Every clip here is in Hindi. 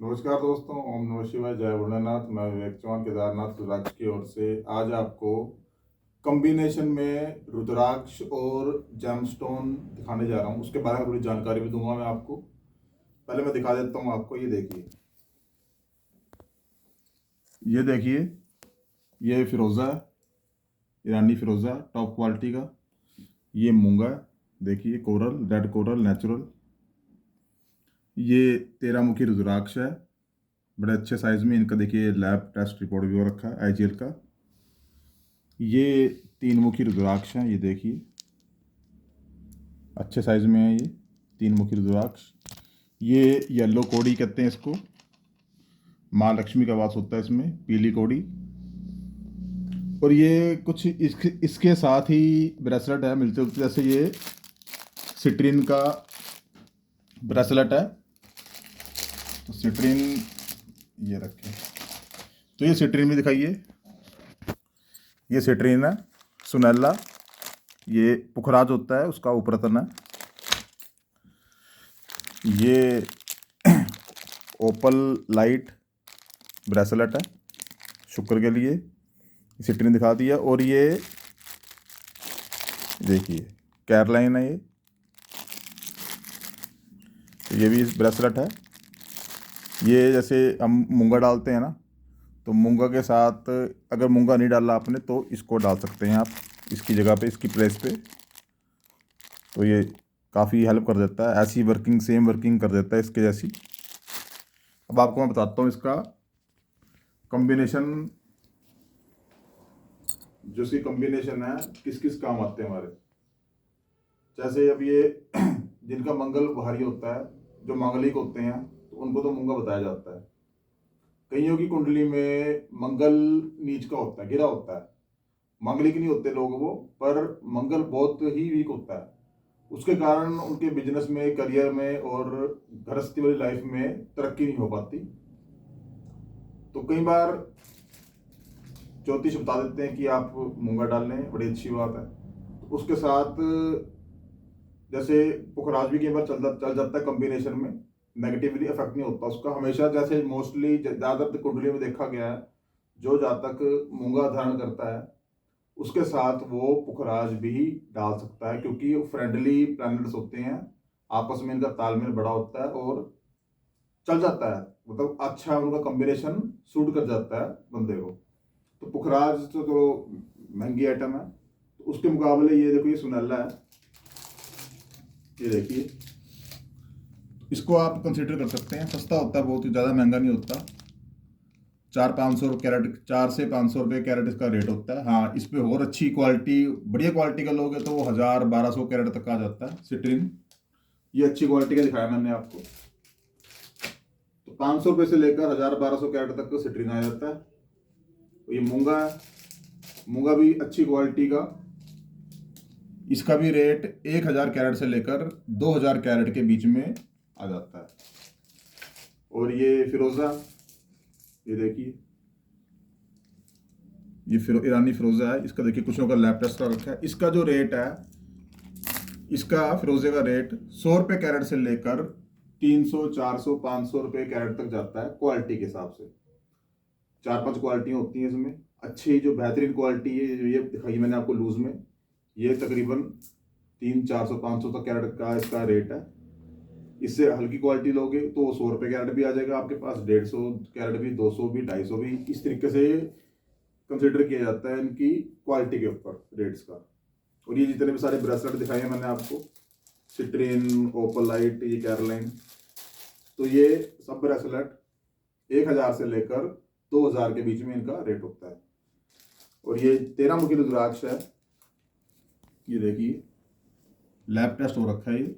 नमस्कार दोस्तों, ओम नमः शिवाय, जय भोलेनाथ। मैं विवेक चौहान केदारनाथ रुद्राक्ष की ओर से आज आपको कॉम्बिनेशन में रुद्राक्ष और जेमस्टोन दिखाने जा रहा हूँ। उसके बारे में थोड़ी जानकारी भी दूंगा मैं आपको। पहले मैं दिखा देता हूँ आपको। ये देखिए, ये फिरोज़ा है, ईरानी फिरोज़ा टॉप क्वालिटी का। ये मूंगा है, देखिए कोरल, रेड कोरल नेचुरल। ये 13 मुखी रुद्राक्ष है, बड़े अच्छे साइज में। इनका देखिए लैब टेस्ट रिपोर्ट भी हो रखा है आईजीएल का। ये 3 मुखी रुद्राक्ष हैं, ये देखिए अच्छे साइज में है। ये 3 मुखी रुद्राक्ष। ये येलो कोड़ी कहते हैं इसको, माँ लक्ष्मी का वास होता है इसमें, पीली कोड़ी। और ये कुछ इसके साथ ही ब्रेसलेट है मिलते जुलते, जैसे ये सिट्रीन का ब्रेसलेट है। तो सिट्रीन ये रखें, तो ये सिट्रीन भी दिखाइए। ये सिट्रीन है सुनेला, ये पुखराज होता है उसका उपरतन है। ये ओपल लाइट ब्रेसलेट है शुक्र के लिए, सिट्रीन दिखा दिया। और ये देखिए कैरलाइन है, ये भी ब्रेसलेट है। ये जैसे हम मूंगा डालते हैं ना, तो मूंगा के साथ अगर मूंगा नहीं डाला आपने तो इसको डाल सकते हैं आप इसकी जगह पे, इसकी प्लेस पे। तो ये काफ़ी हेल्प कर देता है, ऐसी वर्किंग सेम वर्किंग कर देता है इसके जैसी। अब आपको मैं बताता हूँ इसका कॉम्बिनेशन, जो इसकी कॉम्बिनेशन है किस किस काम आते हैं हमारे। जैसे अब ये जिनका मंगल भारी होता है, जो मांगलिक होते हैं, तो उनको तो मूंगा बताया जाता है। कईयों की कुंडली में मंगल नीच का होता है, गिरा होता है, मांगलिक नहीं होते लोग वो, पर मंगल बहुत ही वीक होता है। उसके कारण उनके बिजनेस में, करियर में और गृहस्थी वाली लाइफ में तरक्की नहीं हो पाती। तो कई बार ज्योतिष बता देते हैं कि आप मूंगा डाल लें, बड़ी अच्छी बात है। तो उसके साथ जैसे पुखराज भी कई बार चल जाता है कॉम्बिनेशन में, नेगेटिवली इफेक्ट नहीं होता उसका हमेशा। जैसे मोस्टली ज़्यादातर कुंडली में देखा गया है, जो जातक मूंगा धारण करता है उसके साथ वो पुखराज भी डाल सकता है, क्योंकि फ्रेंडली प्लैनेट्स होते हैं, आपस में इनका तालमेल बड़ा होता है और चल जाता है। मतलब अच्छा उनका कॉम्बिनेशन सूट कर जाता है बंदे को। तो पुखराज तो चलो महंगी आइटम है, तो उसके मुकाबले ये देखो, ये सुनहला है, ये देखिए। इसको आप कंसिडर कर सकते हैं, सस्ता होता है, बहुत ही ज़्यादा महंगा नहीं होता। 400-500 कैरेट, 400 से 500 रुपये कैरेट इसका रेट होता है। हाँ, इस पर और अच्छी क्वालिटी, बढ़िया क्वालिटी का लोगे तो वो 1000-1200 कैरेट तक आ जाता है सिट्रीन। ये अच्छी क्वालिटी का दिखाया मैंने आपको। तो 500 रुपये से लेकर 1000-1200 कैरेट तक का सिट्रीन आ जाता है। तो ये मूंगा है, मूंगा भी अच्छी क्वालिटी का। इसका भी रेट 1000 कैरेट से लेकर 2000 कैरेट के बीच में आ जाता है। और ये फिरोज़ा, ये देखिए, ये ईरानी फिरोज़ा है। इसका देखिए कुछ का लैब टेस्ट का रखा है। इसका जो रेट है, इसका फिरोज़े का रेट 100 रुपये कैरेट से लेकर 300, 400, 500 रुपये कैरेट तक जाता है क्वालिटी के हिसाब से। 4-5 क्वालिटियाँ होती हैं इसमें। अच्छी जो बेहतरीन क्वालिटी है, जो ये दिखाई मैंने आपको लूज़ में, ये तकरीबन 300-400-500 तक कैरेट का इसका रेट है। इससे हल्की क्वालिटी लोगे तो 100 रुपये कैरेट भी आ जाएगा आपके पास, 150 कैरेट भी, 200 भी, 250 भी। इस तरीके से कंसिडर किया जाता है इनकी क्वालिटी के ऊपर रेट्स का। और ये जितने भी सारे ब्रेसलेट दिखाए हैं मैंने आपको, सिट्रीन, ओपल लाइट, ये कैरोलाइन, तो ये सब ब्रेसलेट 1000 से लेकर 2000 के बीच में इनका रेट होता है। और ये 13 मुखी रुद्राक्ष है, ये देखिए लैब टेस्ट हो रखा है। ये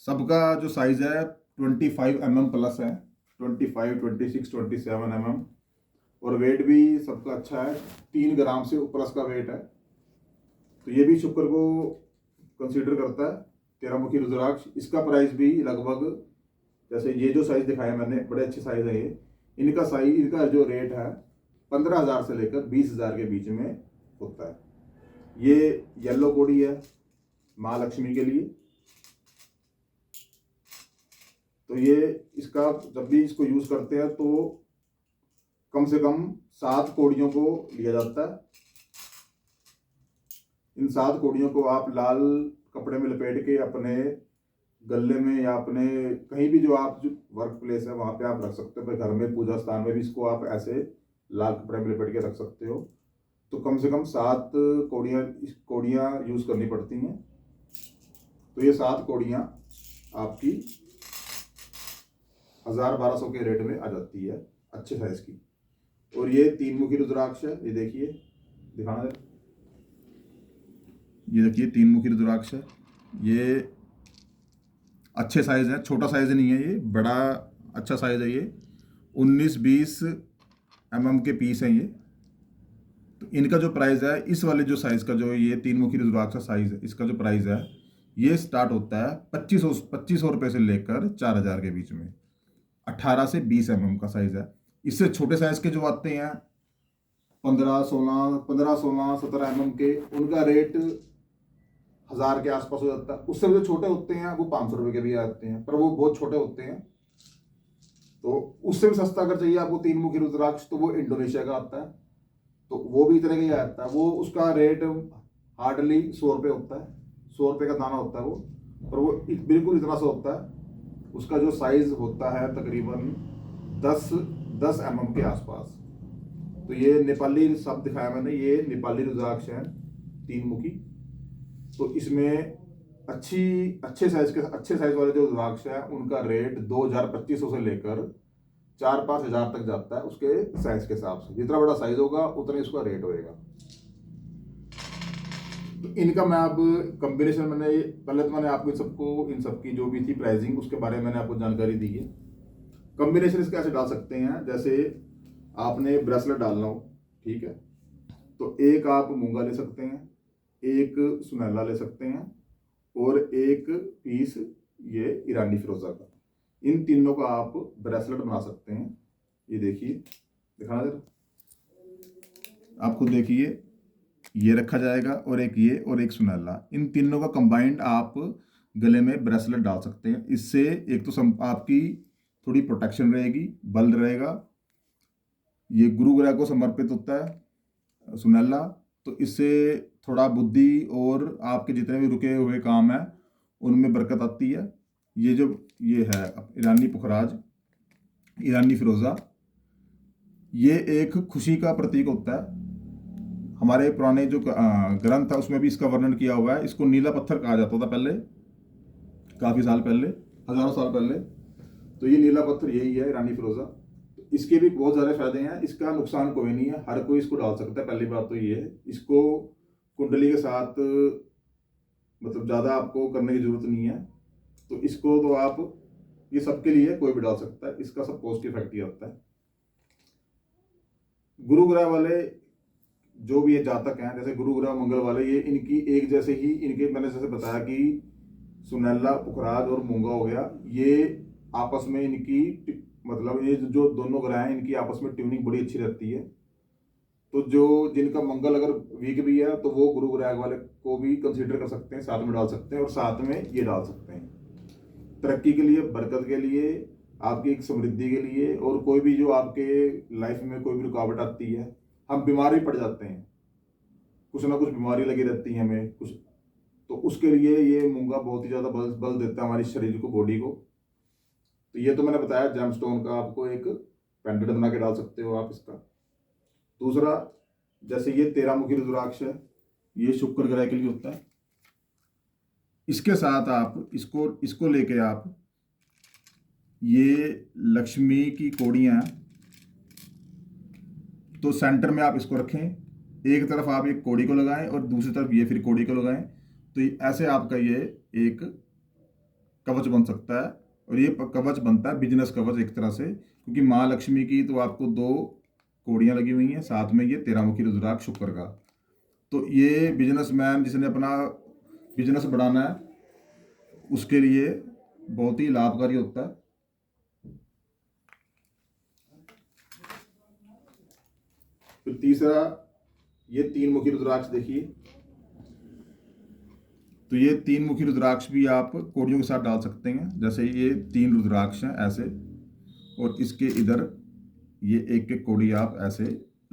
सबका जो साइज है 25 mm प्लस है, 25, 26, 27 mm। और वेट भी सबका अच्छा है, 3 ग्राम से ऊपर का वेट है। तो ये भी शुक्र को कंसीडर करता है, 13 मुखी रुद्राक्ष। इसका प्राइस भी लगभग, जैसे ये जो साइज दिखाया मैंने, बड़े अच्छे साइज है ये। इनका साइज, इनका जो रेट है 15,000 से लेकर 20,000 के बीच में होता है। ये येलो कोड़ी है माँ लक्ष्मी के लिए। तो ये इसका जब भी इसको यूज करते हैं तो कम से कम 7 कोड़ियों को लिया जाता है। इन 7 कोड़ियों को आप लाल कपड़े में लपेट के अपने गले में या अपने कहीं भी जो आप जो वर्क प्लेस है वहां पे आप रख सकते हो। अपने घर में पूजा स्थान में भी इसको आप ऐसे लाल कपड़े में लपेट के रख सकते हो। तो कम से कम 7 कोड़ियाँ यूज करनी पड़ती हैं। तो ये 7 कोड़ियाँ आपकी 1000-1200 के रेट में आ जाती है अच्छे साइज की। और ये 3 मुखी रुद्राक्ष है, ये देखिए, दिखाना जरा। ये देखिए 3 मुखी रुद्राक्ष है, ये अच्छे साइज है, छोटा साइज नहीं है, ये बड़ा अच्छा साइज है। ये 19-20 mm के पीस हैं ये। तो इनका जो प्राइस है, इस वाले जो साइज का जो ये 3 मुखी रुद्राक्ष का साइज है, इसका जो प्राइस है ये स्टार्ट होता है 2500 रुपये से लेकर 4000 के बीच में। 18 से 20 mm का साइज है। इससे छोटे साइज के जो आते हैं 15-16 mm के, उनका रेट 1000 के आसपास हो जाता है। उससे जो छोटे होते हैं वो 500 रुपये के भी आते हैं, पर वो बहुत छोटे होते हैं। तो उससे भी सस्ता अगर चाहिए आपको 3 मुखी रुद्राक्ष, तो वो इंडोनेशिया का आता है, तो वो भी इतने का ही आता है। वो उसका रेट हार्डली 100 रुपये होता है, 100 रुपये का दाना होता है वो, पर वो बिल्कुल इतना सा होता है। उसका जो साइज होता है तकरीबन 10 mm के आसपास। तो ये नेपाली सब दिखाया मैंने, ये नेपाली रुद्राक्ष है 3 मुखी। तो इसमें अच्छे साइज वाले जो रुद्राक्ष है उनका रेट 2200 से लेकर 4-5 हजार तक जाता है, उसके साइज के हिसाब से। जितना बड़ा साइज होगा उतना इसका रेट होएगा। तो इनका मैं अब कॉम्बिनेशन मैंने पहले तो मैंने आपको इन सबकी जो भी थी प्राइसिंग उसके बारे में मैंने आपको जानकारी दी है। कॉम्बिनेशन इसके ऐसे डाल सकते हैं, जैसे आपने ब्रेसलेट डालना हो, ठीक है, तो एक आप मूंगा ले सकते हैं, एक सुनहला ले सकते हैं, और एक पीस ये ईरानी फिरोजा का। इन तीनों का आप ब्रेसलेट बना सकते हैं। ये देखिए, दिखाना जरा, आप खुद देखिए, ये रखा जाएगा और एक ये और एक सुनहला, इन तीनों का कंबाइंड आप गले में ब्रेसलेट डाल सकते हैं। इससे एक तो आपकी थोड़ी प्रोटेक्शन रहेगी, बल रहेगा। ये गुरु ग्रह को समर्पित होता है सुनहला, तो इससे थोड़ा बुद्धि और आपके जितने भी रुके हुए काम हैं उनमें बरकत आती है। ये जो ये है ईरानी पुखराज, ईरानी फिरोजा, ये एक खुशी का प्रतीक होता है। हमारे पुराने जो ग्रंथ है उसमें भी इसका वर्णन किया हुआ है। इसको नीला पत्थर कहा जाता था पहले, काफ़ी साल पहले, हजारों साल पहले। तो ये नीला पत्थर यही है, ईरानी फिरोजा। तो इसके भी बहुत ज़्यादा फायदे हैं, इसका नुकसान कोई नहीं है, हर कोई इसको डाल सकता है। पहली बात तो ये है, इसको कुंडली के साथ मतलब ज़्यादा आपको करने की जरूरत नहीं है। तो इसको तो आप, ये सबके लिए कोई भी डाल सकता है, इसका सब पॉजिटिव इफेक्ट ही होता है। गुरु ग्रह वाले जो भी ये जातक हैं, जैसे गुरु ग्रह मंगल वाले, ये इनकी एक जैसे ही, इनके मैंने जैसे बताया कि सुनहला, पुखराज और मूंगा हो गया, ये आपस में इनकी मतलब ये जो दोनों ग्रह हैं इनकी आपस में ट्यूनिंग बड़ी अच्छी रहती है। तो जो जिनका मंगल अगर वीक भी है तो वो गुरु ग्रह वाले को भी कंसीडर कर सकते हैं, साथ में डाल सकते हैं, और साथ में ये डाल सकते हैं। तरक्की के लिए, बरकत के लिए, आपकी एक समृद्धि के लिए, और कोई भी जो आपके लाइफ में कोई भी रुकावट आती है, हम बीमार भी पड़ जाते हैं, कुछ ना कुछ बीमारी लगी रहती है हमें कुछ, तो उसके लिए ये मूंगा बहुत ही ज़्यादा बल देता है हमारे शरीर को, बॉडी को। तो ये तो मैंने बताया जेमस्टोन का, आपको एक पेंडेंट बना के डाल सकते हो आप इसका। दूसरा, जैसे ये 13 मुखी रुद्राक्ष है, ये शुक्र ग्रह के लिए होता है। इसके साथ आप इसको लेके आप, ये लक्ष्मी की कोड़ियाँ, तो सेंटर में आप इसको रखें, एक तरफ आप एक कोड़ी को लगाएं और दूसरी तरफ ये फिर कोड़ी को लगाएं, तो ऐसे आपका ये एक कवच बन सकता है। और ये कवच बनता है बिजनेस कवच एक तरह से, क्योंकि माँ लक्ष्मी की तो आपको 2 कोड़ियाँ लगी हुई हैं, साथ में ये 13 मुखी रुद्राक्ष शुक्र का। तो ये बिजनेसमैन जिसने अपना बिजनेस बढ़ाना है उसके लिए बहुत ही लाभकारी होता है। फिर तीसरा, ये 3 मुखी रुद्राक्ष देखिए, तो ये 3 मुखी रुद्राक्ष भी आप कोड़ियों के साथ डाल सकते हैं। जैसे ये 3 रुद्राक्ष हैं ऐसे, और इसके इधर ये एक एक कोड़ी आप ऐसे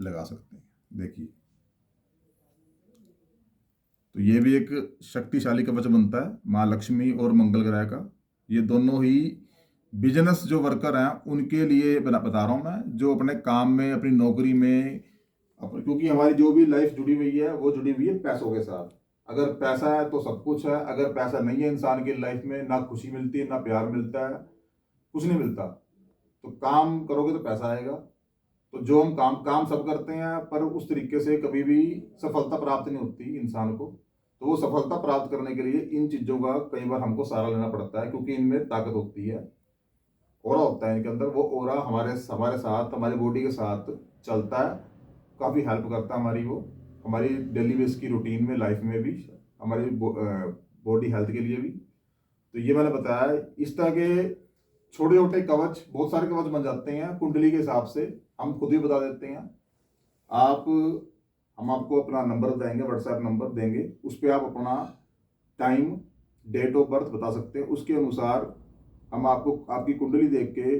लगा सकते हैं। देखिए, तो ये भी एक शक्तिशाली कवच बनता है माँ लक्ष्मी और मंगल ग्रह का। ये दोनों ही बिजनेस जो वर्कर हैं उनके लिए बता रहा हूँ मैं, जो अपने काम में, अपनी नौकरी में, क्योंकि हमारी जो भी लाइफ जुड़ी हुई है वो जुड़ी हुई है पैसों के साथ। अगर पैसा है तो सब कुछ है, अगर पैसा नहीं है इंसान की लाइफ में, ना खुशी मिलती है, ना प्यार मिलता है, कुछ नहीं मिलता। तो काम करोगे तो पैसा आएगा। तो जो हम काम सब करते हैं, पर उस तरीके से कभी भी सफलता प्राप्त नहीं होती इंसान को। तो वो सफलता प्राप्त करने के लिए इन चीज़ों का कई बार हमको सहारा लेना पड़ता है, क्योंकि इनमें ताकत होती है, ओरा होता है इनके अंदर। वो ओरा हमारे साथ, हमारी बॉडी के साथ चलता है, काफ़ी हेल्प करता है हमारी डेली बेस की रूटीन में, लाइफ में भी, हमारी बॉडी हेल्थ के लिए भी। तो ये मैंने बताया, इस तरह के छोटे छोटे कवच, बहुत सारे कवच बन जाते हैं कुंडली के हिसाब से, हम खुद ही बता देते हैं। हम आपको अपना नंबर देंगे, व्हाट्सएप नंबर देंगे, उस पर आप अपना टाइम, डेट ऑफ बर्थ बता सकते हैं। उसके अनुसार हम आपको आपकी कुंडली देख के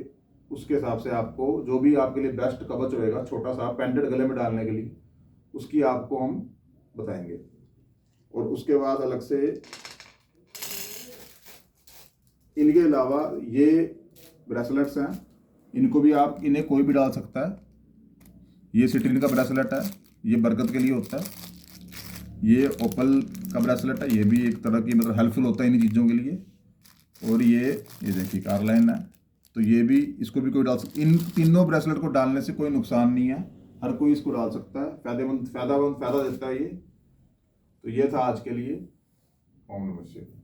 उसके हिसाब से आपको जो भी आपके लिए बेस्ट कवच होएगा, छोटा सा पेंडेंट गले में डालने के लिए, उसकी आपको हम बताएंगे। और उसके बाद अलग से इनके अलावा ये ब्रेसलेट्स हैं, इनको भी इन्हें कोई भी डाल सकता है। ये सिट्रिन का ब्रेसलेट है, ये बरगद के लिए होता है। ये ओपल का ब्रेसलेट है, ये भी एक तरह की मतलब हेल्पफुल होता है इन चीज़ों के लिए। और ये देखिए कार्लाइन है, तो ये भी, इसको भी कोई डाल सकता। इन तीनों ब्रेसलेट को डालने से कोई नुकसान नहीं है, हर कोई इसको डाल सकता है, फायदा देता है ये। तो ये था आज के लिए। ओम नमः शिवाय।